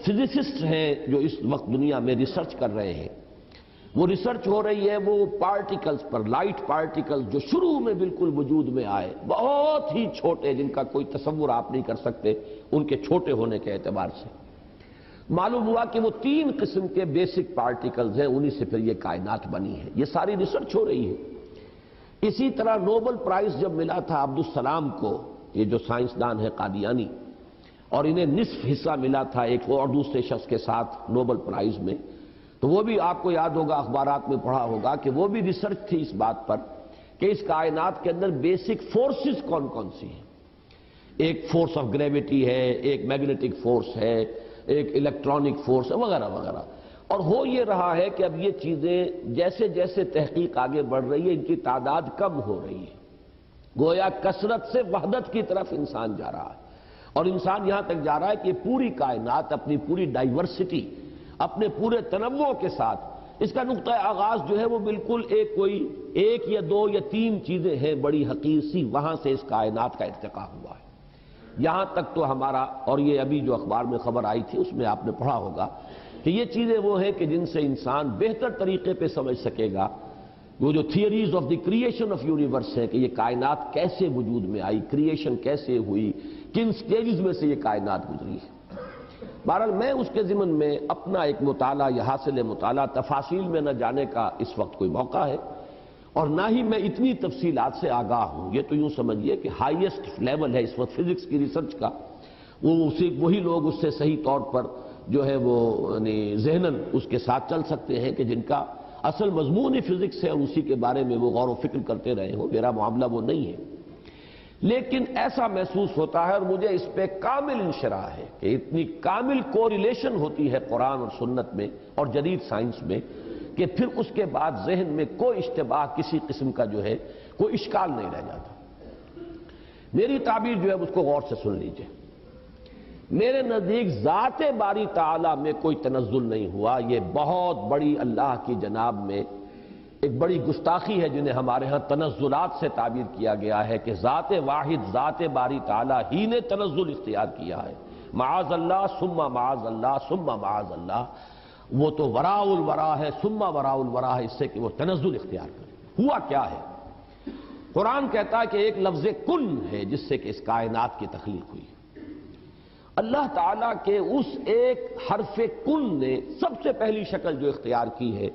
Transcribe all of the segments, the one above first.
Physicist ہیں جو اس وقت دنیا میں ریسرچ کر رہے ہیں، وہ ریسرچ ہو رہی ہے وہ پارٹیکلز پر، لائٹ پارٹیکلز جو شروع میں بالکل وجود میں آئے، بہت ہی چھوٹے، جن کا کوئی تصور آپ نہیں کر سکتے ان کے چھوٹے ہونے کے اعتبار سے۔ معلوم ہوا کہ وہ 3 قسم کے بیسک پارٹیکلز ہیں، انہی سے پھر یہ کائنات بنی ہے۔ یہ ساری ریسرچ ہو رہی ہے۔ اسی طرح نوبل پرائز جب ملا تھا عبدالسلام کو، یہ جو سائنسدان ہے قادیانی، اور انہیں نصف حصہ ملا تھا ایک اور دوسرے شخص کے ساتھ نوبل پرائز میں، تو وہ بھی آپ کو یاد ہوگا، اخبارات میں پڑھا ہوگا کہ وہ بھی ریسرچ تھی اس بات پر کہ اس کائنات کے اندر بیسک فورسز کون کون سی ہیں۔ ایک فورس آف گریویٹی ہے، ایک میگنیٹک فورس ہے، ایک الیکٹرانک فورس ہے، وغیرہ وغیرہ۔ اور ہو یہ رہا ہے کہ اب یہ چیزیں جیسے جیسے تحقیق آگے بڑھ رہی ہے، ان کی تعداد کم ہو رہی ہے، گویا کثرت سے وحدت کی طرف انسان جا رہا ہے، اور انسان یہاں تک جا رہا ہے کہ پوری کائنات اپنی پوری ڈائیورسٹی، اپنے پورے تنوع کے ساتھ، اس کا نقطہ آغاز جو ہے وہ بالکل ایک یا 2 یا 3 چیزیں ہیں بڑی حقیر سی، وہاں سے اس کائنات کا ارتقاء ہوا ہے۔ یہاں تک تو ہمارا، اور یہ ابھی جو اخبار میں خبر آئی تھی اس میں آپ نے پڑھا ہوگا کہ یہ چیزیں وہ ہیں کہ جن سے انسان بہتر طریقے پہ سمجھ سکے گا وہ جو theories of the creation of universe ہے کہ یہ کائنات کیسے وجود میں آئی، کریشن کیسے ہوئی، کن سٹیجز میں سے یہ کائنات گزری ہے۔ بہرحال میں اس کے ضمن میں اپنا ایک مطالعہ یا حاصل مطالعہ، تفاصیل میں نہ جانے کا اس وقت کوئی موقع ہے، اور نہ ہی میں اتنی تفصیلات سے آگاہ ہوں۔ یہ تو یوں سمجھیے کہ ہائیسٹ لیول ہے اس وقت فزکس کی ریسرچ کا، وہی لوگ اس سے صحیح طور پر جو ہے وہ ذہناً اس کے ساتھ چل سکتے ہیں کہ جن کا اصل مضمون ہی فزکس ہے اور اسی کے بارے میں وہ غور و فکر کرتے رہے ہوں۔ میرا معاملہ وہ نہیں ہے، لیکن ایسا محسوس ہوتا ہے اور مجھے اس پہ کامل انشراح ہے کہ اتنی کامل کوریلیشن ہوتی ہے قرآن اور سنت میں اور جدید سائنس میں کہ پھر اس کے بعد ذہن میں کوئی اشتباہ کسی قسم کا جو ہے کوئی اشکال نہیں رہ جاتا۔ میری تعبیر جو ہے اس کو غور سے سن لیجئے۔ میرے نزدیک ذات باری تعالیٰ میں کوئی تنزل نہیں ہوا، یہ بہت بڑی اللہ کی جناب میں ایک بڑی گستاخی ہے جنہیں ہمارے ہاں تنزلات سے تعبیر کیا گیا ہے کہ ذات واحد ذات باری تعالیٰ ہی نے تنزل اختیار کیا ہے۔ معاذ اللہ ثم معاذ اللہ ثم معاذ اللہ، وہ تو وراء الورا ہے ثم وراء الورا ہے، اس سے کہ وہ تنزل اختیار کرے۔ ہوا کیا ہے؟ قرآن کہتا ہے کہ ایک لفظ کن ہے جس سے کہ اس کائنات کی تخلیق ہوئی۔ اللہ تعالیٰ کے اس ایک حرف کن نے سب سے پہلی شکل جو اختیار کی ہے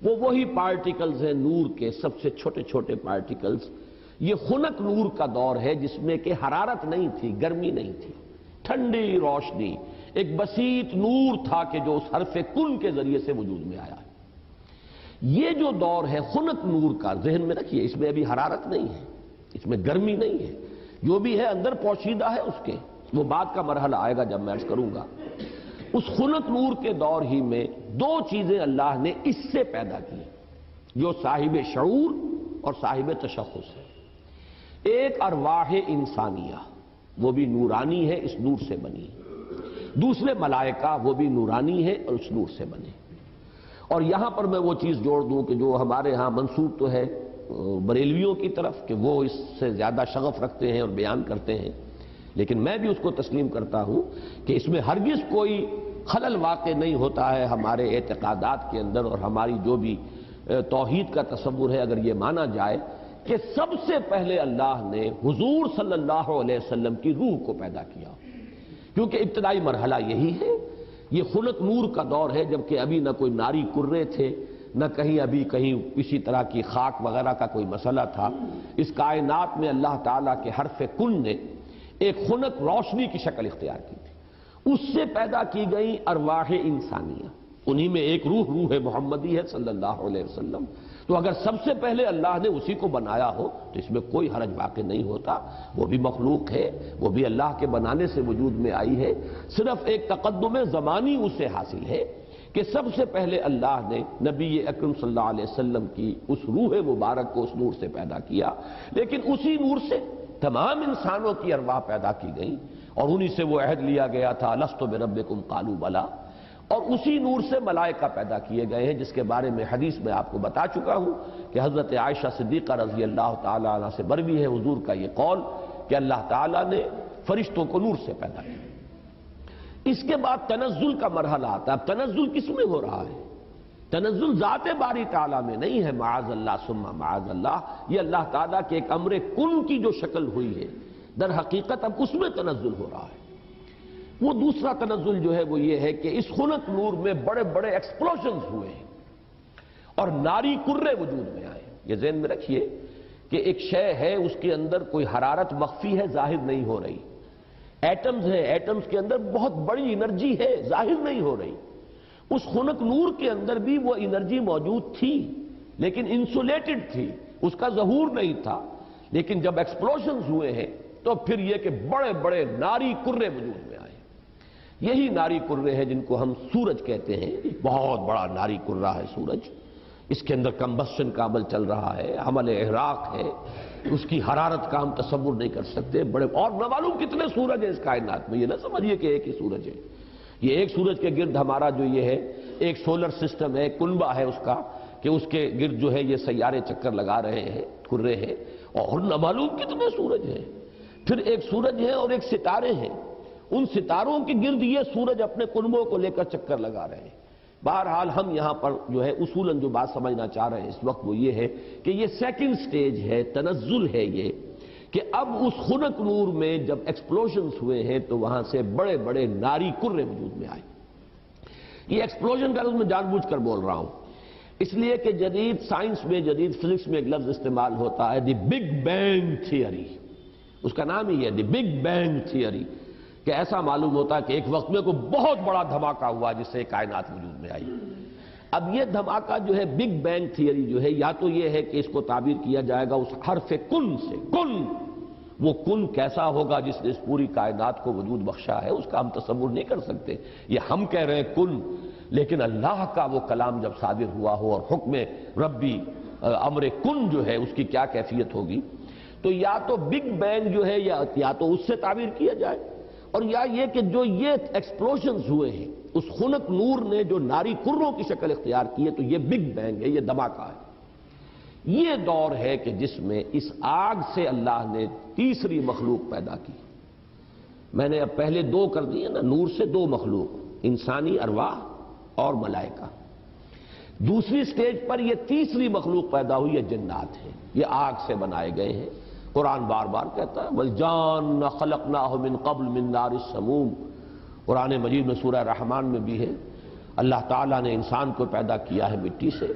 وہ وہی پارٹیکلز ہیں نور کے، سب سے چھوٹے چھوٹے پارٹیکلز۔ یہ خنک نور کا دور ہے جس میں کہ حرارت نہیں تھی، گرمی نہیں تھی، ٹھنڈی روشنی، ایک بسیط نور تھا کہ جو اس حرف کن کے ذریعے سے وجود میں آیا ہے۔ یہ جو دور ہے خنک نور کا، ذہن میں رکھیے، اس میں ابھی حرارت نہیں ہے، اس میں گرمی نہیں ہے، جو بھی ہے اندر پوشیدہ ہے اس کے، وہ بعد کا مرحلہ آئے گا جب میں عرض کروں گا۔ اس خنک نور کے دور ہی میں 2 چیزیں اللہ نے اس سے پیدا کی جو صاحب شعور اور صاحب تشخص ہے۔ ایک ارواح انسانیہ، وہ بھی نورانی ہے، اس نور سے بنی۔ دوسرے ملائکہ، وہ بھی نورانی ہے اور اس نور سے بنے۔ اور یہاں پر میں وہ چیز جوڑ دوں کہ جو ہمارے ہاں منسوب تو ہے بریلویوں کی طرف کہ وہ اس سے زیادہ شغف رکھتے ہیں اور بیان کرتے ہیں، لیکن میں بھی اس کو تسلیم کرتا ہوں کہ اس میں ہرگز کوئی خلل واقع نہیں ہوتا ہے ہمارے اعتقادات کے اندر، اور ہماری جو بھی توحید کا تصور ہے اگر یہ مانا جائے کہ سب سے پہلے اللہ نے حضور صلی اللہ علیہ وسلم کی روح کو پیدا کیا، کیونکہ ابتدائی مرحلہ یہی ہے۔ یہ خلق نور کا دور ہے جبکہ ابھی نہ کوئی ناری کرے تھے، نہ کہیں کسی طرح کی خاک وغیرہ کا کوئی مسئلہ تھا۔ اس کائنات میں اللہ تعالیٰ کے حرف کن نے ایک خنک روشنی کی شکل اختیار کی تھی، اس سے پیدا کی گئی ارواح انسانیہ، انہی میں ایک روح محمدی ہے صلی اللہ علیہ وسلم۔ تو اگر سب سے پہلے اللہ نے اسی کو بنایا ہو تو اس میں کوئی حرج واقع نہیں ہوتا، وہ بھی مخلوق ہے، وہ بھی اللہ کے بنانے سے وجود میں آئی ہے، صرف ایک تقدم زمانی اسے حاصل ہے کہ سب سے پہلے اللہ نے نبی اکرم صلی اللہ علیہ وسلم کی اس روح مبارک کو اس نور سے پیدا کیا، لیکن اسی نور سے تمام انسانوں کی ارواح پیدا کی گئی، اور انہی سے وہ عہد لیا گیا تھا الست بربکم قالوا بلی، اور اسی نور سے ملائکہ پیدا کیے گئے ہیں، جس کے بارے میں حدیث میں آپ کو بتا چکا ہوں کہ حضرت عائشہ صدیقہ رضی اللہ تعالی عنہ سے مروی ہے حضور کا یہ قول کہ اللہ تعالیٰ نے فرشتوں کو نور سے پیدا کیا۔ اس کے بعد تنزل کا مرحلہ آتا ہے. اب تنزل کس میں ہو رہا ہے؟ تنزل ذات باری تعالیٰ میں نہیں ہے، معاذ اللہ ثم معاذ اللہ. یہ اللہ تعالیٰ کے ایک امر کن کی جو شکل ہوئی ہے، در حقیقت اب اس میں تنزل ہو رہا ہے. وہ دوسرا تنزل جو ہے وہ یہ ہے کہ اس خنک نور میں بڑے بڑے ایکسپلوژنز ہوئے ہیں اور ناری کرے وجود میں آئے. یہ ذہن میں رکھیے کہ ایک شے ہے، اس کے اندر کوئی حرارت مخفی ہے، ظاہر نہیں ہو رہی. ایٹمز ہیں، ایٹمز کے اندر بہت بڑی انرجی ہے، ظاہر نہیں ہو رہی. اس خنک نور کے اندر بھی وہ انرجی موجود تھی لیکن انسولیٹڈ تھی، اس کا ظہور نہیں تھا. لیکن جب ایکسپلوژنز ہوئے ہیں تو پھر یہ کہ بڑے بڑے ناری کرے وجود میں آئے. یہی ناری کرے ہیں جن کو ہم سورج کہتے ہیں. بہت بڑا ناری کرہ ہے سورج. اس کے اندر کمبسشن کا عمل چل رہا ہے، عمل احراق ہے. اس کی حرارت کا ہم تصور نہیں کر سکتے. بڑے اور نہ معلوم کتنے سورج ہیں اس کائنات میں. یہ نہ سمجھیے کہ ایک ہی سورج ہے. یہ ایک سورج کے گرد ہمارا جو یہ ہے ایک سولر سسٹم ہے، کنبہ ہے اس کا، کہ اس کے گرد جو ہے یہ سیارے چکر لگا رہے ہیں، کرے ہیں. اور نہ معلوم کتنے سورج ہیں. پھر ایک سورج ہے اور ایک ستارے ہیں. ان ستاروں کے گرد یہ سورج اپنے کنبوں کو لے کر چکر لگا رہے ہیں. بہرحال ہم یہاں پر جو ہے اصولاً جو بات سمجھنا چاہ رہے ہیں اس وقت وہ یہ ہے کہ یہ سیکنڈ سٹیج ہے، تنزل ہے یہ، کہ اب اس خنک نور میں جب ایکسپلوژنز ہوئے ہیں تو وہاں سے بڑے بڑے ناری کرے وجود میں آئے. یہ ایکسپلوژن کا لفظ میں جان بوجھ کر بول رہا ہوں اس لیے کہ جدید سائنس میں، جدید فزکس میں ایک لفظ استعمال ہوتا ہے دی بگ بینگ تھیوری. اس کا نام ہی ہے دی بگ بینگ تھیوری، کہ ایسا معلوم ہوتا ہے کہ ایک وقت میں کوئی بہت بڑا دھماکہ ہوا جس سے کائنات وجود میں آئی. اب یہ دھماکہ جو ہے بگ بینگ تھیوری جو ہے، یا تو یہ ہے کہ اس کو تعبیر کیا جائے گا اس حرف کن سے. کن، وہ کن کیسا ہوگا جس نے اس پوری کائنات کو وجود بخشا ہے، اس کا ہم تصور نہیں کر سکتے. یہ ہم کہہ رہے ہیں کن، لیکن اللہ کا وہ کلام جب صادر ہوا ہو اور حکم ربی امر کن جو ہے اس کی کیا کیفیت ہوگی. تو یا تو بگ بینگ جو ہے یا تو اس سے تعبیر کیا جائے، اور یا یہ کہ جو یہ ایکسپلوژنز ہوئے ہیں اس خنک نور نے جو ناری کروں کی شکل اختیار کی ہے تو یہ بگ بینگ ہے، یہ دھماکہ ہے. یہ دور ہے کہ جس میں اس آگ سے اللہ نے تیسری مخلوق پیدا کی. میں نے اب پہلے دو کر دیے نا، نور سے دو مخلوق، انسانی ارواح اور ملائکہ. دوسری سٹیج پر یہ تیسری مخلوق پیدا ہوئی ہے، جنات ہیں. یہ آگ سے بنائے گئے ہیں. قرآن بار بار کہتا ہے وَالْجَانَّ خَلَقْنَاهُ مِن قَبْلُ مِن نَارِ السَّمُومِ. قرآن مجید میں سورہ رحمان میں بھی ہے اللہ تعالیٰ نے انسان کو پیدا کیا ہے مٹی سے،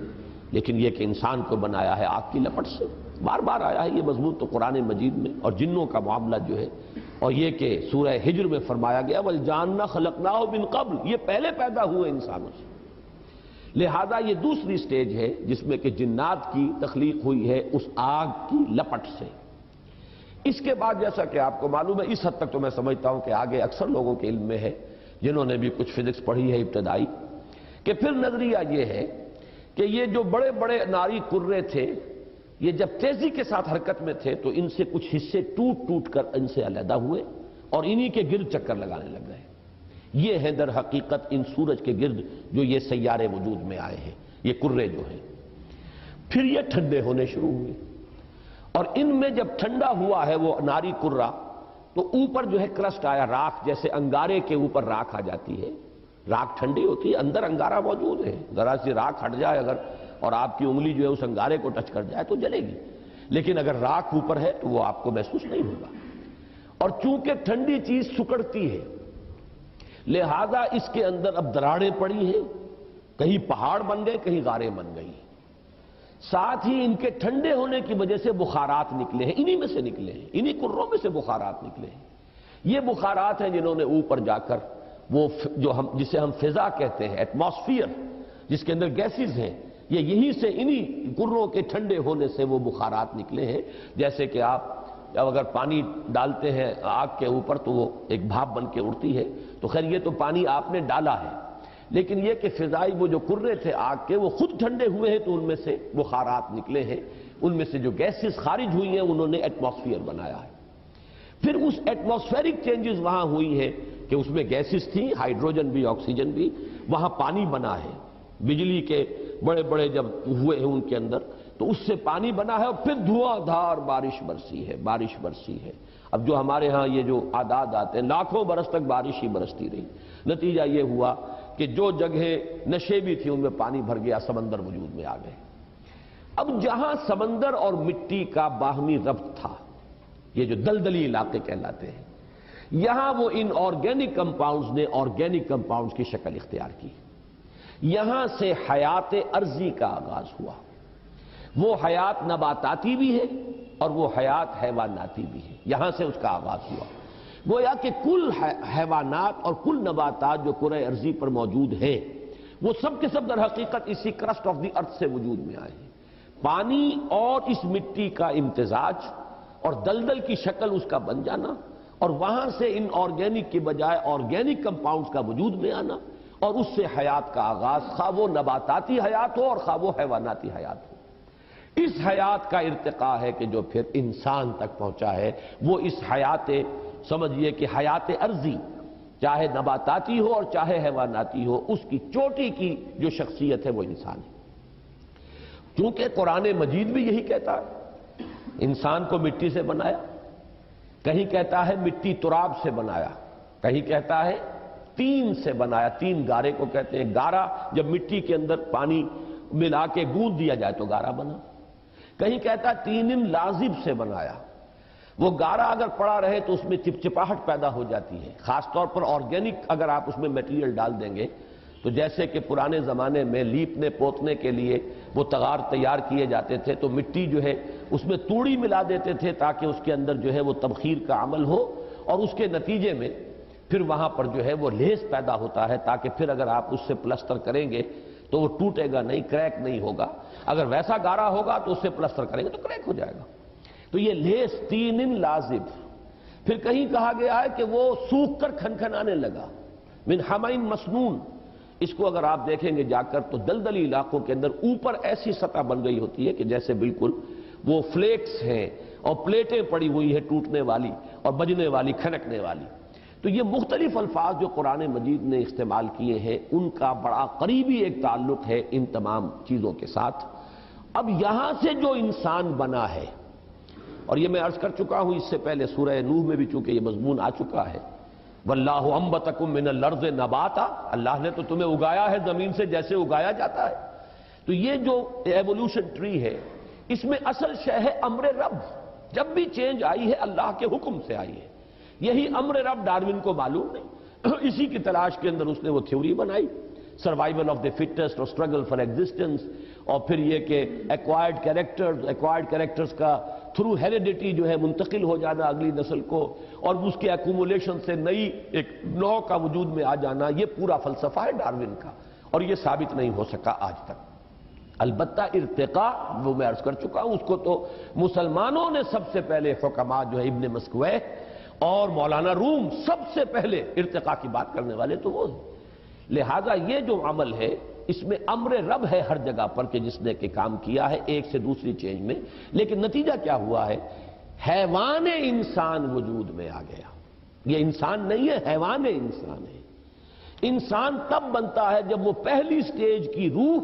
لیکن یہ کہ انسان کو بنایا ہے آگ کی لپٹ سے. بار بار آیا ہے یہ مضمون تو قرآن مجید میں. اور جنوں کا معاملہ جو ہے، اور یہ کہ سورہ ہجر میں فرمایا گیا وَالْجَانَّ خَلَقْنَاهُ مِن قَبْلُ، یہ پہلے پیدا ہوئے انسانوں سے. لہذا یہ دوسری سٹیج ہے جس میں کہ جنات کی تخلیق ہوئی ہے اس آگ کی لپٹ سے. اس کے بعد جیسا کہ آپ کو معلوم ہے، اس حد تک تو میں سمجھتا ہوں کہ آگے اکثر لوگوں کے علم میں ہے جنہوں نے بھی کچھ فزکس پڑھی ہے ابتدائی، کہ پھر نظریہ یہ ہے کہ یہ جو بڑے بڑے ناری کرے تھے یہ جب تیزی کے ساتھ حرکت میں تھے تو ان سے کچھ حصے ٹوٹ ٹوٹ کر ان سے علیحدہ ہوئے اور انہی کے گرد چکر لگانے لگ گئے. یہ ہیں در حقیقت ان سورج کے گرد جو یہ سیارے وجود میں آئے ہیں، یہ کرے جو ہیں. پھر یہ ٹھنڈے ہونے شروع ہوئے اور ان میں جب ٹھنڈا ہوا ہے وہ ناری کرہ تو اوپر جو ہے کرسٹ آیا، راکھ، جیسے انگارے کے اوپر راکھ آ جاتی ہے. راکھ ٹھنڈی ہوتی ہے، اندر انگارہ موجود ہے. ذرا سی راکھ ہٹ جائے اگر اور آپ کی انگلی جو ہے اس انگارے کو ٹچ کر جائے تو جلے گی، لیکن اگر راکھ اوپر ہے تو وہ آپ کو محسوس نہیں ہوگا. اور چونکہ ٹھنڈی چیز سکڑتی ہے لہذا اس کے اندر اب دراڑیں پڑی ہیں، کہیں پہاڑ بن گئے، کہیں غاریں بن گئی. ساتھ ہی ان کے ٹھنڈے ہونے کی وجہ سے بخارات نکلے ہیں، انہی میں سے نکلے ہیں، انہی کروں میں سے بخارات نکلے ہیں. یہ بخارات ہیں جنہوں نے اوپر جا کر وہ جو جسے ہم فضا کہتے ہیں، ایٹماسفیئر، جس کے اندر گیسز ہیں، یہ یہیں سے انہی کروں کے ٹھنڈے ہونے سے وہ بخارات نکلے ہیں. جیسے کہ آپ جب اگر پانی ڈالتے ہیں آگ کے اوپر تو وہ ایک بھاپ بن کے اڑتی ہے، تو خیر یہ تو پانی آپ نے ڈالا ہے، لیکن یہ کہ فضائی وہ جو کرے تھے آگ کے وہ خود ٹھنڈے ہوئے ہیں تو ان میں سے بخارات نکلے ہیں. ان میں سے جو گیسز خارج ہوئی ہیں انہوں نے ایٹماسفیئر بنایا ہے. پھر اس ایٹماسفیرک چینجز وہاں ہوئی ہے کہ اس میں گیسز تھیں، ہائیڈروجن بھی، آکسیجن بھی، وہاں پانی بنا ہے. بجلی کے بڑے بڑے جب ہوئے ہیں ان کے اندر تو اس سے پانی بنا ہے اور پھر دھواں دھار بارش برسی ہے. اب جو ہمارے ہاں یہ جو اعداد آتے ہیں لاکھوں برس تک بارش ہی برستی رہی، نتیجہ یہ ہوا کہ جو جگہیں نشیبی تھی ان میں پانی بھر گیا، سمندر وجود میں آ گئے۔ اب جہاں سمندر اور مٹی کا باہمی ربط تھا، یہ جو دلدلی علاقے کہلاتے ہیں، یہاں وہ ان آرگینک کمپاؤنڈز نے آرگینک کمپاؤنڈز کی شکل اختیار کی۔ یہاں سے حیات ارضی کا آغاز ہوا۔ وہ حیات نباتاتی بھی ہے اور وہ حیات حیواناتی بھی ہے، یہاں سے اس کا آغاز ہوا۔ گویا کہ کل حیوانات اور کل نباتات جو کرۂ ارضی پر موجود ہیں، وہ سب کے سب در حقیقت اسی کرسٹ آف دی ارتھ سے وجود میں آئے ہیں۔ پانی اور اس مٹی کا امتزاج اور دلدل کی شکل اس کا بن جانا، اور وہاں سے ان آرگینک کی بجائے آرگینک کمپاؤنڈز کا وجود میں آنا، اور اس سے حیات کا آغاز، خواہ وہ نباتاتی حیات ہو اور خواہ وہ حیواناتی حیات ہو۔ اس حیات کا ارتقاء ہے کہ جو پھر انسان تک پہنچا ہے۔ وہ اس حیات، سمجھیے کہ حیات ارضی، چاہے نباتاتی ہو اور چاہے حیواناتی ہو، اس کی چوٹی کی جو شخصیت ہے وہ انسان ہے۔ چونکہ قرآن مجید بھی یہی کہتا ہے، انسان کو مٹی سے بنایا، کہیں کہتا ہے مٹی تراب سے بنایا، کہیں کہتا ہے تین سے بنایا۔ تین گارے کو کہتے ہیں۔ گارا جب مٹی کے اندر پانی ملا کے گوندھ دیا جائے تو گارا بنا۔ کہیں کہتا ہے تین لازب سے بنایا۔ وہ گارا اگر پڑا رہے تو اس میں چپچپاہٹ پیدا ہو جاتی ہے، خاص طور پر آرگینک اگر آپ اس میں میٹیریل ڈال دیں گے تو جیسے کہ پرانے زمانے میں لیپنے پوتنے کے لیے وہ تغار تیار کیے جاتے تھے تو مٹی جو ہے اس میں توڑی ملا دیتے تھے تاکہ اس کے اندر جو ہے وہ تبخیر کا عمل ہو، اور اس کے نتیجے میں پھر وہاں پر جو ہے وہ لیس پیدا ہوتا ہے تاکہ پھر اگر آپ اس سے پلسٹر کریں گے تو وہ ٹوٹے گا نہیں، کریک نہیں ہوگا۔ اگر ویسا گارا ہوگا تو اس سے پلسٹر کریں گے تو کریک ہو جائے گا۔ تو یہ لیس تین لازب۔ پھر کہیں کہا گیا ہے کہ وہ سوکھ کر کھنکھنانے لگا، من حمئ مسنون۔ اس کو اگر آپ دیکھیں گے جا کر تو دلدلی علاقوں کے اندر اوپر ایسی سطح بن گئی ہوتی ہے کہ جیسے بالکل وہ فلیکس ہیں اور پلیٹیں پڑی ہوئی ہیں ٹوٹنے والی اور بجنے والی، کھنکنے والی۔ تو یہ مختلف الفاظ جو قرآن مجید نے استعمال کیے ہیں ان کا بڑا قریبی ایک تعلق ہے ان تمام چیزوں کے ساتھ۔ اب یہاں سے جو انسان بنا ہے، اور یہ میں عرض کر چکا ہوں اس سے پہلے سورہ نوح میں بھی چونکہ یہ مضمون آ چکا ہے، واللہ انبتکم من الارض نباتا، اللہ نے تو تمہیں اگایا ہے زمین سے جیسے اگایا جاتا ہے۔ تو یہ جو ایوولوشن ٹری ہے اس میں اصل شے ہے امر رب۔ جب بھی چینج آئی ہے اللہ کے حکم سے آئی ہے۔ یہی امر رب ڈارون کو معلوم نہیں، اسی کی تلاش کے اندر اس نے وہ تھیوری بنائی، سروائیول آف دی فٹسٹ اور اسٹرگل فار ایگزسٹنس، اور پھر یہ کہ ایکوائرڈ کیریکٹرز کا تھرو ہیریڈیٹی جو ہے منتقل ہو جانا اگلی نسل کو، اور اس کے ایکومولیشن سے نئی ایک نوع کا وجود میں آ جانا، یہ پورا فلسفہ ہے ڈارون کا، اور یہ ثابت نہیں ہو سکا آج تک۔ البتہ ارتقاء وہ میں عرض کر چکا ہوں، اس کو تو مسلمانوں نے سب سے پہلے، حکماء جو ہے ابن مسکوہ اور مولانا روم سب سے پہلے ارتقاء کی بات کرنے والے تو وہ ہیں۔ لہذا یہ جو عمل ہے اس میں امر رب ہے ہر جگہ پر کہ جس نے کہ کام کیا ہے ایک سے دوسری چینج میں، لیکن نتیجہ کیا ہوا ہے؟ حیوان انسان وجود میں آ گیا۔ یہ انسان نہیں ہے، حیوان انسان ہے۔ انسان تب بنتا ہے جب وہ پہلی سٹیج کی روح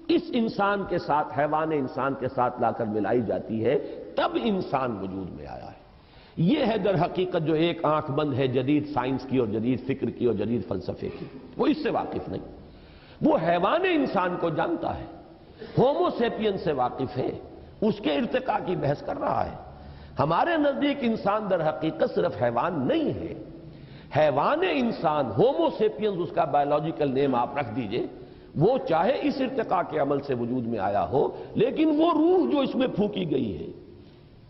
اس انسان کے ساتھ، حیوان انسان کے ساتھ لا کر ملائی جاتی ہے، تب انسان وجود میں آیا ہے۔ یہ ہے در حقیقت جو ایک آنکھ بند ہے جدید سائنس کی اور جدید فکر کی اور جدید فلسفے کی، وہ اس سے واقف نہیں۔ وہ حیوان انسان کو جانتا ہے، ہومو سیپین سے واقف ہے، اس کے ارتقاء کی بحث کر رہا ہے۔ ہمارے نزدیک انسان در حقیقت صرف حیوان نہیں ہے، حیوان انسان، ہومو سیپینز اس کا بایولوجیکل نیم آپ رکھ دیجئے، وہ چاہے اس ارتقاء کے عمل سے وجود میں آیا ہو، لیکن وہ روح جو اس میں پھونکی گئی ہے،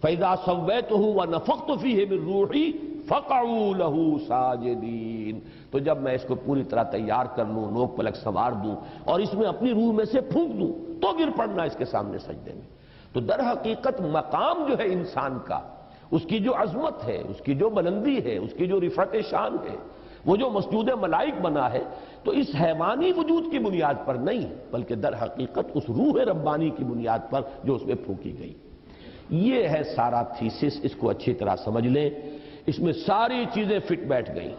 فَإِذَا سَوَّيْتُهُ وَنَفَخْتُ فِيهِ مِن رُوحِي فَقَعُوا لَهُ سَاجِدِينَ۔ تو جب میں اس کو پوری طرح تیار کر لوں، نوک پلک سنوار دوں اور اس میں اپنی روح میں سے پھونک دوں تو گر پڑنا اس کے سامنے سجدے میں۔ تو در حقیقت مقام جو ہے انسان کا، اس کی جو عظمت ہے، اس کی جو بلندی ہے، اس کی جو رفعت شان ہے، وہ جو مسجود ملائک بنا ہے، تو اس حیوانی وجود کی بنیاد پر نہیں بلکہ در حقیقت اس روح ربانی کی بنیاد پر جو اس میں پھونکی گئی۔ یہ ہے سارا تھیسس، اس کو اچھی طرح سمجھ لیں، اس میں ساری چیزیں فٹ بیٹھ گئیں۔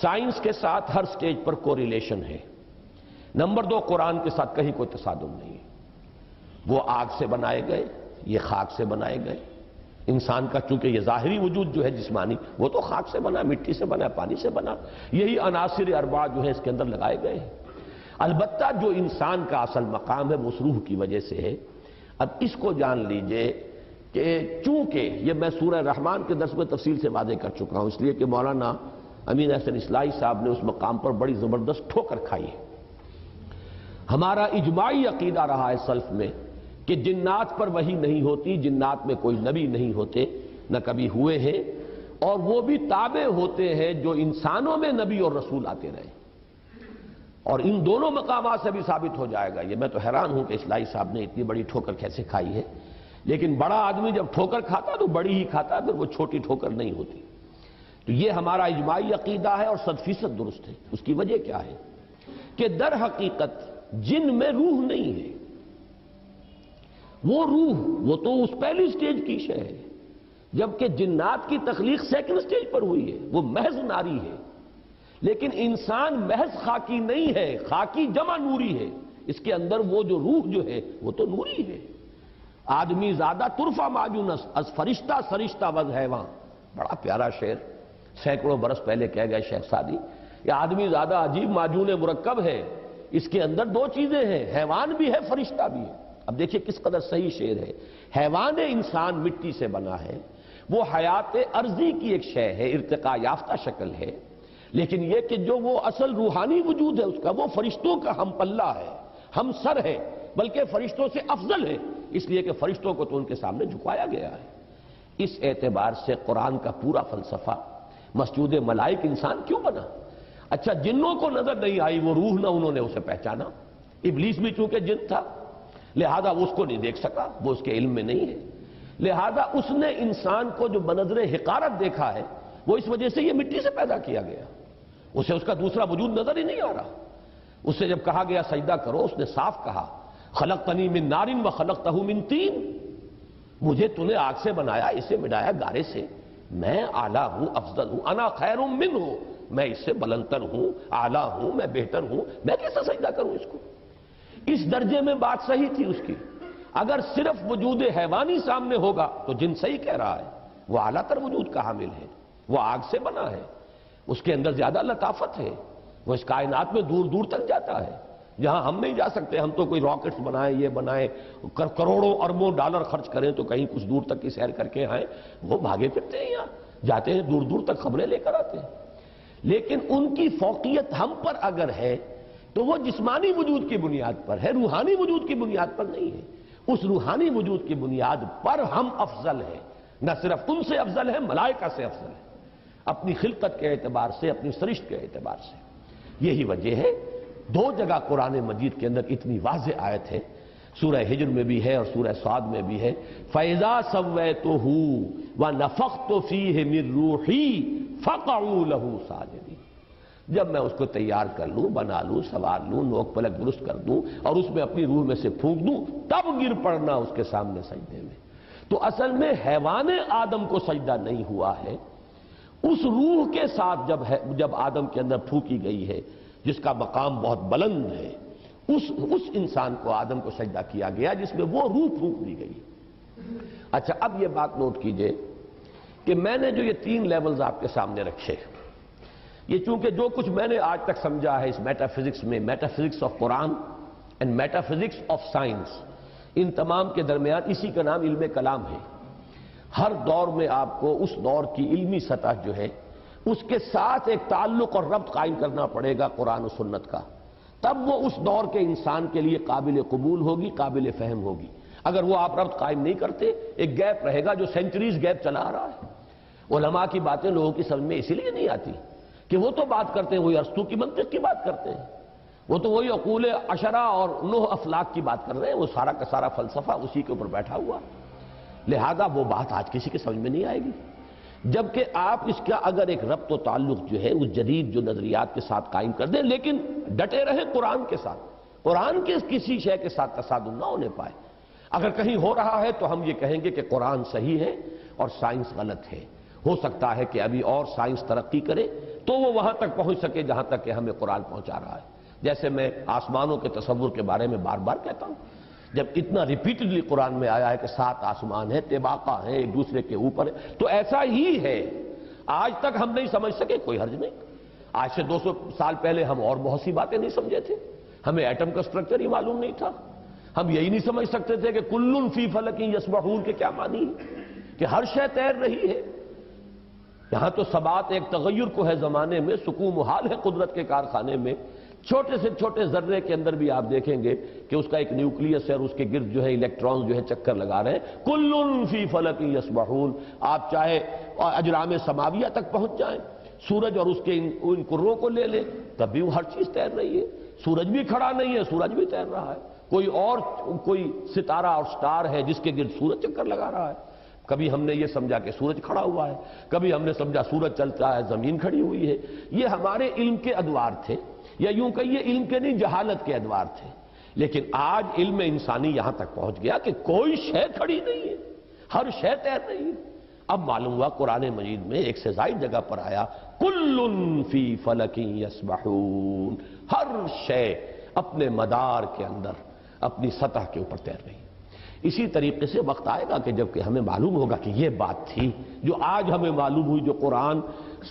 سائنس کے ساتھ ہر سٹیج پر کوریلیشن ہے۔ نمبر 2، قرآن کے ساتھ کہیں کوئی تصادم نہیں ہے۔ وہ آگ سے بنائے گئے، یہ خاک سے بنائے گئے، انسان کا چونکہ یہ ظاہری وجود جو ہے جسمانی، وہ تو خاک سے بنا، مٹی سے بنا، پانی سے بنا، یہی عناصر اربعہ جو ہے اس کے اندر لگائے گئے ہیں۔ البتہ جو انسان کا اصل مقام ہے وہ اس روح کی وجہ سے ہے۔ اب اس کو جان لیجئے کہ چونکہ یہ میں سورہ رحمان کے درس میں تفصیل سے واضح کر چکا ہوں، اس لیے کہ مولانا امین احسن اصلاحی صاحب نے اس مقام پر بڑی زبردست ٹھوکر کھائی ہے۔ ہمارا اجماعی عقیدہ رہا ہے سلف میں کہ جنات پر وحی نہیں ہوتی، جنات میں کوئی نبی نہیں ہوتے، نہ کبھی ہوئے ہیں، اور وہ بھی تابع ہوتے ہیں جو انسانوں میں نبی اور رسول آتے رہے۔ اور ان دونوں مقامات سے بھی ثابت ہو جائے گا۔ یہ میں تو حیران ہوں کہ اصلاحی صاحب نے اتنی بڑی ٹھوکر کیسے کھائی ہے، لیکن بڑا آدمی جب ٹھوکر کھاتا تو بڑی ہی کھاتا، پھر وہ چھوٹی ٹھوکر نہیں ہوتی۔ تو یہ ہمارا اجماعی عقیدہ ہے اور 100% درست ہے۔ اس کی وجہ کیا ہے کہ در حقیقت جن میں روح نہیں ہے، وہ روح وہ تو اس پہلی سٹیج کی شے ہے، جبکہ جنات کی تخلیق سیکنڈ سٹیج پر ہوئی ہے، وہ محض ناری ہے۔ لیکن انسان محض خاکی نہیں ہے، خاکی جمع نوری ہے، اس کے اندر وہ جو روح جو ہے وہ تو نوری ہے۔ آدمی زیادہ ترفع معجونس از فرشتہ سرشتہ وز حیوان، بڑا پیارا شعر سینکڑوں برس پہلے کہہ گئے شیخ سعدی۔ یہ آدمی زیادہ عجیب معجون مرکب ہے، اس کے اندر دو چیزیں ہیں، حیوان بھی ہے، فرشتہ بھی ہے۔ اب دیکھیے کس قدر صحیح شعر ہے۔ حیوان انسان مٹی سے بنا ہے، وہ حیات ارضی کی ایک شے ہے، ارتقاء یافتہ شکل ہے، لیکن یہ کہ جو وہ اصل روحانی وجود ہے اس کا، وہ فرشتوں کا ہم پلہ ہے، ہم سر ہے، بلکہ فرشتوں سے افضل ہے، اس لیے کہ فرشتوں کو تو ان کے سامنے جھکایا گیا ہے۔ اس اعتبار سے قرآن کا پورا فلسفہ مسجود ملائک انسان کیوں بنا؟ اچھا جنوں کو نظر نہیں آئی وہ روح، نہ انہوں نے اسے پہچانا، ابلیس بھی چونکہ جن تھا لہذا وہ اس کو نہیں دیکھ سکا، وہ اس کے علم میں نہیں ہے، لہذا اس نے انسان کو جو بنظر حقارت دیکھا ہے وہ اس وجہ سے یہ مٹی سے پیدا کیا گیا، اسے اس کا دوسرا وجود نظر ہی نہیں آ رہا۔ اس سے جب کہا گیا سجدہ کرو، اس نے صاف کہا خلقتنی من نار و خلقتہ من طین، مجھے تو نے آگ سے بنایا، اسے مٹایا گارے سے، میں اعلیٰ ہوں، افضل ہوں، انا خیر منہ، میں اس سے بلندتر ہوں، اعلیٰ ہوں، میں بہتر ہوں، میں کیسے سجدہ کروں اس کو؟ اس درجے میں بات صحیح تھی اس کی۔ اگر صرف وجود حیوانی سامنے ہوگا تو جن صحیح کہہ رہا ہے، وہ اعلیٰ تر وجود کا حامل ہے، وہ آگ سے بنا ہے، اس کے اندر زیادہ لطافت ہے، وہ اس کائنات میں دور دور تک جاتا ہے جہاں ہم نہیں جا سکتے۔ ہم تو کوئی راکٹس بنائیں، یہ بنائیں، کروڑوں اربوں ڈالر خرچ کریں تو کہیں کچھ دور تک کی سیر کر کے آئیں، وہ بھاگے پھرتے ہیں، یہاں جاتے ہیں دور دور تک خبریں لے کر آتے ہیں۔ لیکن ان کی فوقیت ہم پر اگر ہے تو وہ جسمانی وجود کی بنیاد پر ہے، روحانی وجود کی بنیاد پر نہیں ہے۔ اس روحانی وجود کی بنیاد پر ہم افضل ہیں، نہ صرف ان سے افضل ہے، ملائکہ سے افضل ہے، اپنی خلقت کے اعتبار سے، اپنی سرشت کے اعتبار سے۔ یہی وجہ ہے دو جگہ قرآن مجید کے اندر اتنی واضح آیت ہے، سورہ ہجر میں بھی ہے اور سورہ صاد میں بھی ہے، فَإِذَا سَوَّيْتُهُ وَنَفَخْتُ فِيهِ مِن رُوحِي فَقَعُوا لَهُ سَاجِدِينَ، جب میں اس کو تیار کر لوں، بنا لوں، سوار لوں، نوک پلک درست کر دوں اور اس میں اپنی روح میں سے پھونک دوں، تب گر پڑنا اس کے سامنے سجدے میں۔ تو اصل میں حیوان آدم کو سجدہ نہیں ہوا ہے، اس روح کے ساتھ جب آدم کے اندر پھونکی گئی ہے جس کا مقام بہت بلند ہے، اس انسان کو آدم کو سجدہ کیا گیا جس میں وہ روح پھونک دی گئی۔ اچھا اب یہ بات نوٹ کیجئے کہ میں نے جو یہ 3 لیولز آپ کے سامنے رکھے، یہ چونکہ جو کچھ میں نے آج تک سمجھا ہے اس میٹا فزکس میں، metaphysics of Quran and metaphysics of science, ان تمام کے درمیان اسی کا نام علم کلام ہے۔ ہر دور میں آپ کو اس دور کی علمی سطح جو ہے اس کے ساتھ ایک تعلق اور ربط قائم کرنا پڑے گا قرآن و سنت کا، تب وہ اس دور کے انسان کے لیے قابل قبول ہوگی، قابل فہم ہوگی۔ اگر وہ آپ ربط قائم نہیں کرتے، ایک گیپ رہے گا جو سینچریز گیپ چلا آ رہا ہے۔ علماء کی باتیں لوگوں کی سمجھ میں اسی لیے نہیں آتی کہ وہ تو بات کرتے ہیں، وہی ارسطو کی منطق کی بات کرتے ہیں، وہ تو وہی عقول عشرہ اور 9 افلاک کی بات کر رہے ہیں، وہ سارا کا سارا فلسفہ اسی کے اوپر بیٹھا ہوا، لہذا وہ بات آج کسی کے سمجھ میں نہیں آئے گی۔ جبکہ آپ اس کا اگر ایک ربط و تعلق جو ہے اس جدید جو نظریات کے ساتھ قائم کر دیں، لیکن ڈٹے رہیں قرآن کے ساتھ، قرآن کے کسی شے کے ساتھ تصادم نہ ہونے پائے۔ اگر کہیں ہو رہا ہے تو ہم یہ کہیں گے کہ قرآن صحیح ہے اور سائنس غلط ہے، ہو سکتا ہے کہ ابھی اور سائنس ترقی کرے تو وہ وہاں تک پہنچ سکے جہاں تک کہ ہمیں قرآن پہنچا رہا ہے۔ جیسے میں آسمانوں کے تصور کے بارے میں بار بار کہتا ہوں جب اتنا ریپیٹڈلی قرآن میں آیا ہے کہ 7 آسمان ہیں، طباقہ ہیں، ایک دوسرے کے اوپر ہے، تو ایسا ہی ہے۔ آج تک ہم نہیں سمجھ سکے، کوئی حرج نہیں۔ آج سے 200 سال پہلے ہم اور بہت سی باتیں نہیں سمجھے تھے، ہمیں ایٹم کا سٹرکچر ہی معلوم نہیں تھا، ہم یہی نہیں سمجھ سکتے تھے کہ کل فی فلک یسبحون کے کیا معنی ہے، کہ ہر شے تیر رہی ہے۔ یہاں تو ثبات ایک تغیر کو ہے زمانے میں، سکون محال ہے قدرت کے کارخانے میں۔ چھوٹے سے چھوٹے ذرے کے اندر بھی آپ دیکھیں گے کہ اس کا ایک نیوکلیس ہے اور اس کے گرد جو ہے الیکٹرانز جو ہے چکر لگا رہے ہیں۔ کل فی فلک یسبحون، آپ چاہے اجرام سماویہ تک پہنچ جائیں، سورج اور اس کے ان کروں کو لے لیں، تب بھی وہ ہر چیز تیر رہی ہے۔ سورج بھی کھڑا نہیں ہے، سورج بھی تیر رہا ہے۔ کوئی ستارہ اور سٹار ہے جس کے گرد سورج چکر لگا رہا ہے۔ کبھی ہم نے یہ سمجھا کہ سورج کھڑا ہوا ہے، کبھی ہم نے سمجھا سورج چلتا ہے، زمین کھڑی ہوئی ہے۔ یہ ہمارے علم کے ادوار تھے، یا یوں کہیے علم کے نہیں، جہالت کے ادوار تھے۔ لیکن آج علم انسانی یہاں تک پہنچ گیا کہ کوئی شے کھڑی نہیں ہے، ہر شے تیر رہی ہے۔ اب معلوم ہوا قرآن مجید میں ایک سے زائد جگہ پر آیا کل فی فلک یسبحون، ہر شے اپنے مدار کے اندر اپنی سطح کے اوپر تیر رہی ہے۔ اسی طریقے سے وقت آئے گا کہ جب کہ ہمیں معلوم ہوگا کہ یہ بات تھی جو آج ہمیں معلوم ہوئی، جو قرآن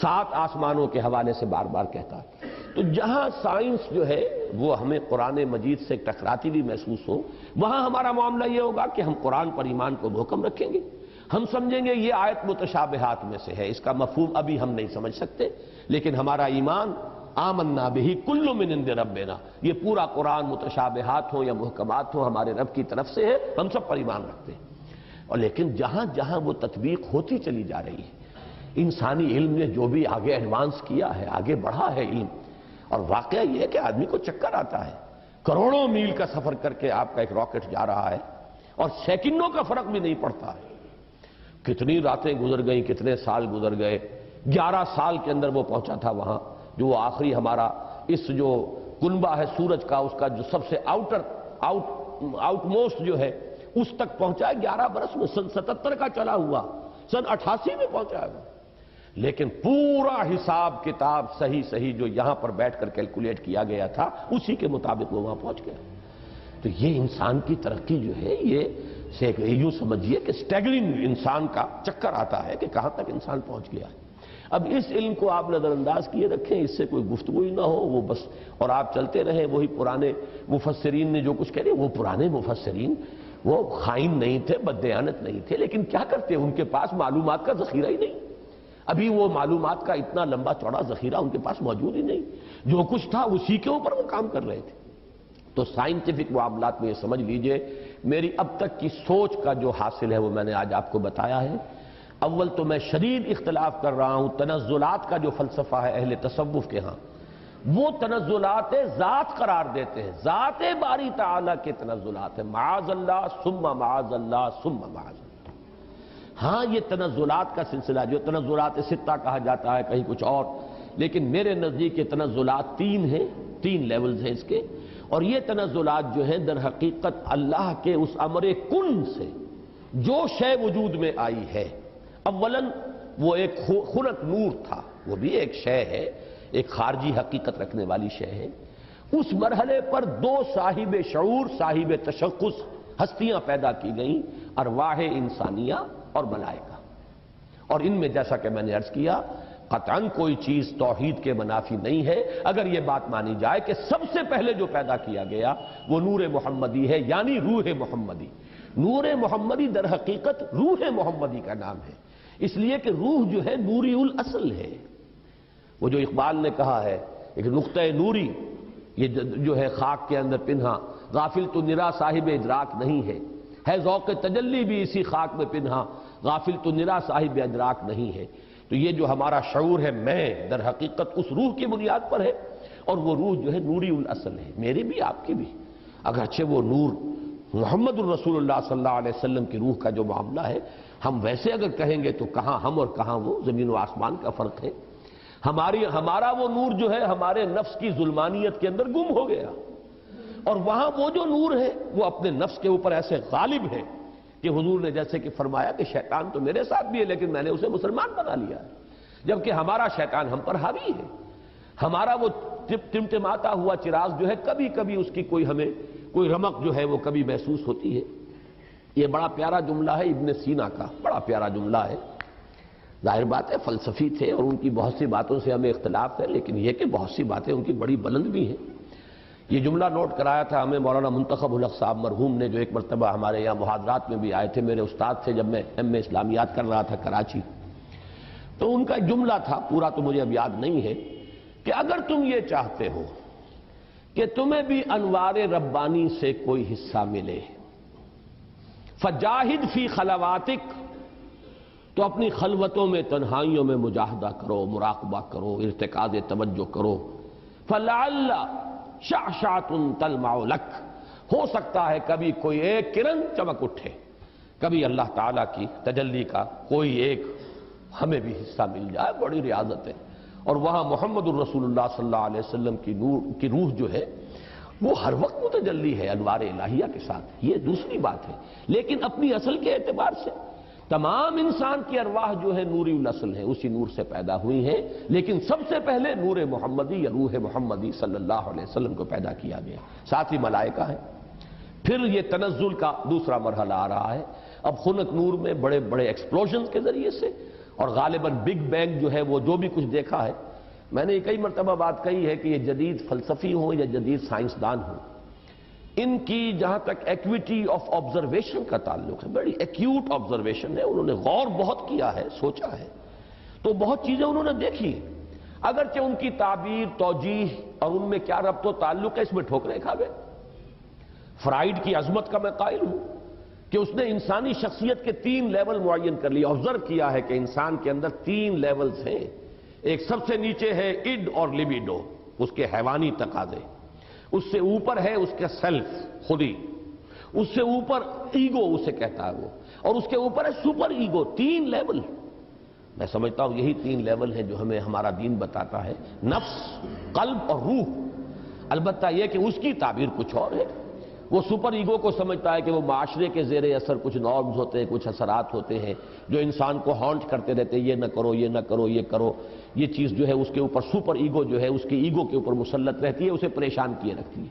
7 آسمانوں کے حوالے سے بار بار کہتا ہے۔ تو جہاں سائنس جو ہے وہ ہمیں قرآن مجید سے ٹکراتی بھی محسوس ہو، وہاں ہمارا معاملہ یہ ہوگا کہ ہم قرآن پر ایمان کو محکم رکھیں گے، ہم سمجھیں گے یہ آیت متشابہات میں سے ہے، اس کا مفہوم ابھی ہم نہیں سمجھ سکتے، لیکن ہمارا ایمان آمنا بہ کل من عند ربنا، یہ پورا قرآن متشابہات ہوں یا محکمات ہوں ہمارے رب کی طرف سے ہے، ہم سب پر ایمان رکھتے ہیں۔ اور لیکن جہاں جہاں وہ تطبیق ہوتی چلی جا رہی ہے، انسانی علم نے جو بھی آگے ایڈوانس کیا ہے، آگے بڑھا ہے علم، اور واقعہ یہ ہے کہ آدمی کو چکر آتا ہے، کروڑوں میل کا سفر کر کے آپ کا ایک راکٹ جا رہا ہے اور سیکنڈوں کا فرق بھی نہیں پڑتا ہے۔ کتنی راتیں گزر گئیں، کتنے سال گزر گئے، 11 سال کے اندر وہ پہنچا تھا وہاں، جو وہ آخری ہمارا اس جو کنبہ ہے سورج کا، اس کا جو سب سے آؤٹ موسٹ جو ہے اس تک پہنچا ہے 11 برس میں، سن 77 کا چلا ہوا، سن 88 میں پہنچا ہے۔ لیکن پورا حساب کتاب صحیح جو یہاں پر بیٹھ کر کیلکولیٹ کیا گیا تھا اسی کے مطابق وہ وہاں پہنچ گیا۔ تو یہ انسان کی ترقی جو ہے، یہ یوں سمجھیے کہ سٹیگرنگ انسان کا چکر آتا ہے کہ کہاں تک انسان پہنچ گیا ہے۔ اب اس علم کو آپ نظر انداز کیے رکھیں، اس سے کوئی گفتگو ہی نہ ہو، وہ بس اور آپ چلتے رہیں وہی پرانے مفسرین نے جو کچھ کہہ رہے، وہ پرانے مفسرین وہ خائن نہیں تھے، بددیانت نہیں تھے، لیکن کیا کرتے، ان کے پاس معلومات کا ذخیرہ ہی نہیں، ابھی وہ معلومات کا اتنا لمبا چوڑا ذخیرہ ان کے پاس موجود ہی نہیں، جو کچھ تھا اسی کے اوپر وہ کام کر رہے تھے۔ تو سائنٹیفک معاملات میں یہ سمجھ لیجئے، میری اب تک کی سوچ کا جو حاصل ہے وہ میں نے آج آپ کو بتایا ہے۔ اول تو میں شدید اختلاف کر رہا ہوں تنزلات کا جو فلسفہ ہے اہل تصوف کے ہاں، وہ تنزلات ذات قرار دیتے ہیں، ذات باری تعالیٰ کے تنزلات ہیں، معاذ اللہ ثم معاذ اللہ ثم معاذ اللہ۔ ہاں یہ تنزلات کا سلسلہ جو تنزلات ستہ کہا جاتا ہے کہیں کچھ اور، لیکن میرے نزدیک یہ تنزلات 3 ہیں، 3 لیولز ہیں اس کے، اور یہ تنزلات جو ہیں در حقیقت اللہ کے اس امر کن سے جو شے وجود میں آئی ہے، اولاً وہ ایک خلق نور تھا، وہ بھی ایک شے ہے، ایک خارجی حقیقت رکھنے والی شے ہے۔ اس مرحلے پر 2 صاحب شعور، صاحب تشخص ہستیاں پیدا کی گئیں، ارواح انسانیہ اور ملائکہ، اور ان میں جیسا کہ میں نے عرض کیا قطعاً کوئی چیز توحید کے منافی نہیں ہے اگر یہ بات مانی جائے کہ سب سے پہلے جو پیدا کیا گیا وہ نور محمدی ہے، یعنی روح محمدی۔ نور محمدی در حقیقت روح محمدی کا نام ہے، اس لیے کہ روح جو ہے نوری الاصل ہے۔ وہ جو اقبال نے کہا ہے ایک نقطہ نوری، یہ جو ہے خاک کے اندر پنہا، غافل تو نرا صاحب ادراک نہیں ہے ذوق تجلی بھی اسی خاک میں پنہا، غافل تو نرا صاحب ادراک نہیں ہے۔ تو یہ جو ہمارا شعور ہے میں در حقیقت اس روح کی بنیاد پر ہے، اور وہ روح جو ہے نوری الاصل ہے، میری بھی آپ کی بھی، اگرچہ وہ نور محمد الرسول اللہ صلی اللہ علیہ وسلم کی روح کا جو معاملہ ہے، ہم ویسے اگر کہیں گے تو کہاں ہم اور کہاں وہ، زمین و آسمان کا فرق ہے۔ ہمارا وہ نور جو ہے ہمارے نفس کی ظلمانیت کے اندر گم ہو گیا، اور وہاں وہ جو نور ہے وہ اپنے نفس کے اوپر ایسے غالب ہے کہ حضور نے جیسے کہ فرمایا کہ شیطان تو میرے ساتھ بھی ہے لیکن میں نے اسے مسلمان بنا لیا ہے، جبکہ ہمارا شیطان ہم پر حاوی ہے۔ ہمارا وہ ٹمٹماتا ہوا چراغ جو ہے کبھی کبھی اس کی کوئی ہمیں کوئی رمق جو ہے وہ کبھی محسوس ہوتی ہے۔ یہ بڑا پیارا جملہ ہے ابن سینا کا، بڑا پیارا جملہ ہے۔ ظاہر بات ہے فلسفی تھے اور ان کی بہت سی باتوں سے ہمیں اختلاف ہے، لیکن یہ کہ بہت سی باتیں ان کی بڑی بلند بھی ہیں۔ یہ جملہ نوٹ کرایا تھا ہمیں مولانا منتخب الحق صاحب مرحوم نے، جو ایک مرتبہ ہمارے یہاں محاضرات میں بھی آئے تھے، میرے استاد تھے جب میں ایم اے اسلامیات کر رہا تھا کراچی۔ تو ان کا ایک جملہ تھا، پورا تو مجھے اب یاد نہیں ہے، کہ اگر تم یہ چاہتے ہو کہ تمہیں بھی انوار ربانی سے کوئی حصہ ملے، فجاہد فی خلواتک، تو اپنی خلوتوں میں تنہائیوں میں مجاہدہ کرو، مراقبہ کرو، ارتکاز توجہ کرو۔ فلعل شعشعۃ تلمع لک، ہو سکتا ہے کبھی کوئی ایک کرن چمک اٹھے، کبھی اللہ تعالیٰ کی تجلی کا کوئی ایک ہمیں بھی حصہ مل جائے، بڑی ریاضت ہے۔ اور وہاں محمد الرسول اللہ صلی اللہ علیہ وسلم کی روح جو ہے وہ ہر وقت متجلی ہے انوار الہیہ کے ساتھ، یہ دوسری بات ہے۔ لیکن اپنی اصل کے اعتبار سے تمام انسان کی ارواح جو ہے نوری الاصل ہے، اسی نور سے پیدا ہوئی ہیں، لیکن سب سے پہلے نور محمدی یا روح محمدی صلی اللہ علیہ وسلم کو پیدا کیا گیا، ساتھ ہی ملائکہ ہیں۔ پھر یہ تنزل کا دوسرا مرحلہ آ رہا ہے، اب خنک نور میں بڑے بڑے ایکسپلوژنز کے ذریعے سے، اور غالباً بگ بینگ جو ہے وہ جو بھی کچھ دیکھا ہے، میں نے کئی مرتبہ بات کہی ہے کہ یہ جدید فلسفی ہوں یا جدید سائنسدان ہوں، ان کی جہاں تک ایکویٹی آف آبزرویشن کا تعلق ہے، بڑی ایکیوٹ آبزرویشن ہے، انہوں نے غور بہت کیا ہے، سوچا ہے، تو بہت چیزیں انہوں نے دیکھی، اگرچہ ان کی تعبیر، توجیہ اور ان میں کیا ربط و تعلق ہے، اس میں ٹھوکریں کھا گئے۔ فرائیڈ کی عظمت کا میں قائل ہوں کہ اس نے انسانی شخصیت کے 3 لیول معین کر لیے، آبزرو کیا ہے کہ انسان کے اندر 3 لیولز ہیں۔ ایک سب سے نیچے ہے اڈ اور لیبیڈو، اس کے حیوانی تقاضے، اس سے اوپر ہے اس کے سیلف، خودی، اس سے اوپر ایگو اسے کہتا ہے وہ، اور اس کے اوپر ہے سپر ایگو۔ 3 لیول، میں سمجھتا ہوں یہی 3 لیول ہیں جو ہمیں ہمارا دین بتاتا ہے، نفس، قلب اور روح۔ البتہ یہ کہ اس کی تعبیر کچھ اور ہے، وہ سپر ایگو کو سمجھتا ہے کہ وہ معاشرے کے زیر اثر کچھ نارمز ہوتے ہیں، کچھ اثرات ہوتے ہیں جو انسان کو ہانٹ کرتے رہتے ہیں، یہ نہ کرو، یہ نہ کرو، یہ کرو، یہ چیز جو ہے اس کے اوپر سپر ایگو جو ہے اس کی ایگو کے اوپر مسلط رہتی ہے، اسے پریشان کیے رکھتی ہے۔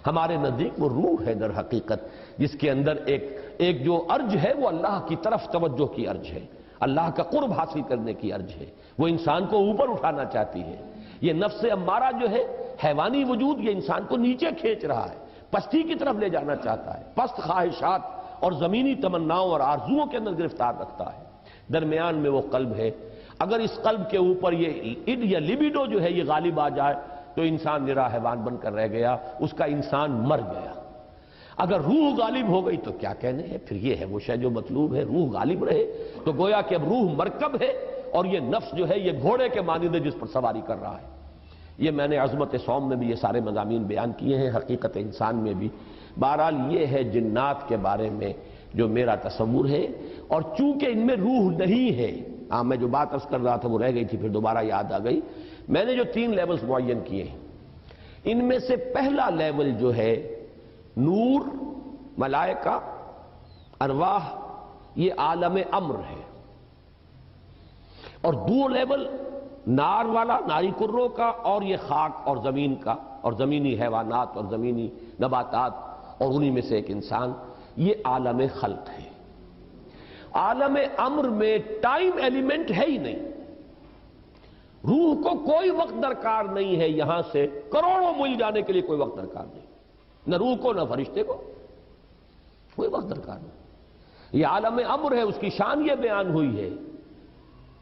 ہمارے نزدیک وہ روح ہے در حقیقت، جس کے اندر ایک جو ارج ہے وہ اللہ کی طرف توجہ کی ارج ہے، اللہ کا قرب حاصل کرنے کی ارج ہے، وہ انسان کو اوپر اٹھانا چاہتی ہے۔ یہ نفس امارہ جو ہے، حیوانی وجود، یہ انسان کو نیچے کھینچ رہا ہے، پستی کی طرف لے جانا چاہتا ہے، پست خواہشات اور زمینی تمناؤں اور آرزوؤں کے اندر گرفتار رکھتا ہے۔ درمیان میں وہ قلب ہے، اگر اس قلب کے اوپر یہ اڈ یا لیبیڈو جو ہے یہ غالب آ جائے تو انسان نرا حیوان بن کر رہ گیا، اس کا انسان مر گیا۔ اگر روح غالب ہو گئی تو کیا کہنے ہیں، پھر یہ ہے وہ شے جو مطلوب ہے، روح غالب رہے، تو گویا کہ اب روح مرکب ہے اور یہ نفس جو ہے یہ گھوڑے کے مانند ہے جس پر سواری کر رہا ہے۔ یہ میں نے عظمت صوم میں بھی یہ سارے مضامین بیان کیے ہیں، حقیقت انسان میں بھی۔ بہرحال یہ ہے جنات کے بارے میں جو میرا تصور ہے، اور چونکہ ان میں روح نہیں ہے، میں جو بات عرض کر رہا تھا وہ رہ گئی تھی، پھر دوبارہ یاد آ گئی، میں نے جو 3 لیولز معین کیے ہیں، ان میں سے پہلا لیول جو ہے نور، ملائکہ، ارواح، یہ عالم امر ہے، اور 2 لیول نار والا، ناری کروں کا، اور یہ خاک اور زمین کا، اور زمینی حیوانات اور زمینی نباتات، اور انہی میں سے ایک انسان، یہ عالم خلق ہے۔ عالم امر میں ٹائم ایلیمنٹ ہے ہی نہیں، روح کو کوئی وقت درکار نہیں ہے، یہاں سے کروڑوں میل جانے کے لیے کوئی وقت درکار نہیں، نہ روح کو نہ فرشتے کو کوئی وقت درکار نہیں۔ یہ عالم امر ہے، اس کی شان یہ بیان ہوئی ہے،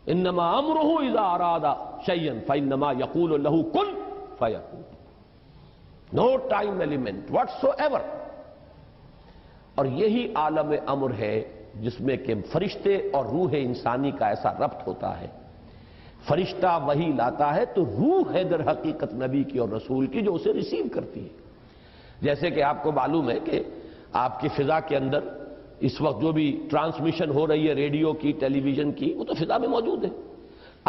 انما امرہ اذا اراد شیئا فانما یقول له کن فیکون، no time element whatsoever. اور یہی عالم امر ہے جس میں کہ فرشتے اور روح انسانی کا ایسا ربط ہوتا ہے، فرشتہ وحی لاتا ہے تو روح ہے در حقیقت نبی کی اور رسول کی جو اسے ریسیو کرتی ہے۔ جیسے کہ آپ کو معلوم ہے کہ آپ کی فضا کے اندر اس وقت جو بھی ٹرانسمیشن ہو رہی ہے ریڈیو کی، ٹیلی ویژن کی، وہ تو فضا میں موجود ہے۔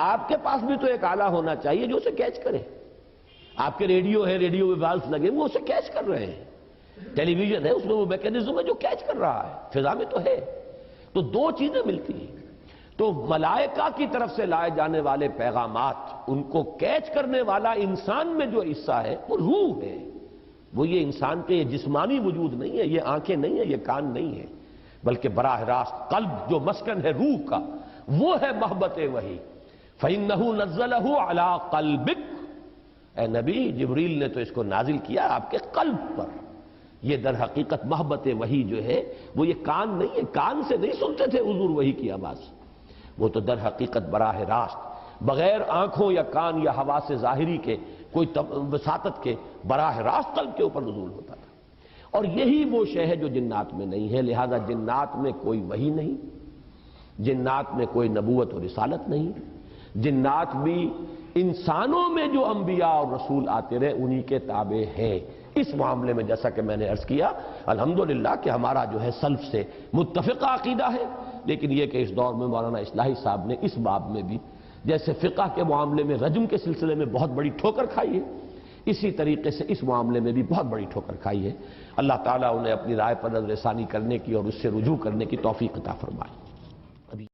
آپ کے پاس بھی تو ایک آلہ ہونا چاہیے جو اسے کیچ کرے۔ آپ کے ریڈیو ہے، ریڈیو ویوالز لگے، وہ اسے کیچ کر رہے ہیں۔ ٹیلی ویژن ہے، اس میں وہ میکینزم ہے جو کیچ کر رہا ہے، فضا میں تو ہے۔ تو 2 چیزیں ملتی ہیں، تو ملائکہ کی طرف سے لائے جانے والے پیغامات، ان کو کیچ کرنے والا انسان میں جو حصہ ہے وہ روح ہے، وہ یہ انسان کے یہ جسمانی وجود نہیں ہے، یہ آنکھیں نہیں ہیں، یہ کان نہیں ہے، بلکہ براہ راست قلب جو مسکن ہے روح کا، وہ ہے محبت وحی۔ فَإِنَّهُ نَزَّلَهُ عَلَىٰ قَلْبِكَ، اے نبی جبریل نے تو اس کو نازل کیا آپ کے قلب پر۔ یہ در حقیقت محبت وحی جو ہے وہ یہ کان نہیں ہے، کان سے نہیں سنتے تھے حضور وحی کی آواز، وہ تو در حقیقت براہ راست بغیر آنکھوں یا کان یا حواس ظاہری کے کوئی وساطت کے براہ راست قلب کے اوپر نزول ہوتا تھا۔ اور یہی وہ شے ہے جو جنات میں نہیں ہے، لہذا جنات میں کوئی وحی نہیں، جنات میں کوئی نبوت و رسالت نہیں، جنات بھی انسانوں میں جو انبیاء اور رسول آتے رہے انہی کے تابع ہیں۔ اس معاملے میں جیسا کہ میں نے عرض کیا الحمدللہ کہ ہمارا جو ہے سلف سے متفقہ عقیدہ ہے، لیکن یہ کہ اس دور میں مولانا اصلاحی صاحب نے اس باب میں بھی جیسے فقہ کے معاملے میں رجم کے سلسلے میں بہت بڑی ٹھوکر کھائی ہے، اسی طریقے سے اس معاملے میں بھی بہت بڑی ٹھوکر کھائی ہے۔ اللہ تعالیٰ انہیں اپنی رائے پر نظر ثانی کرنے کی اور اس سے رجوع کرنے کی توفیق عطا فرمائے۔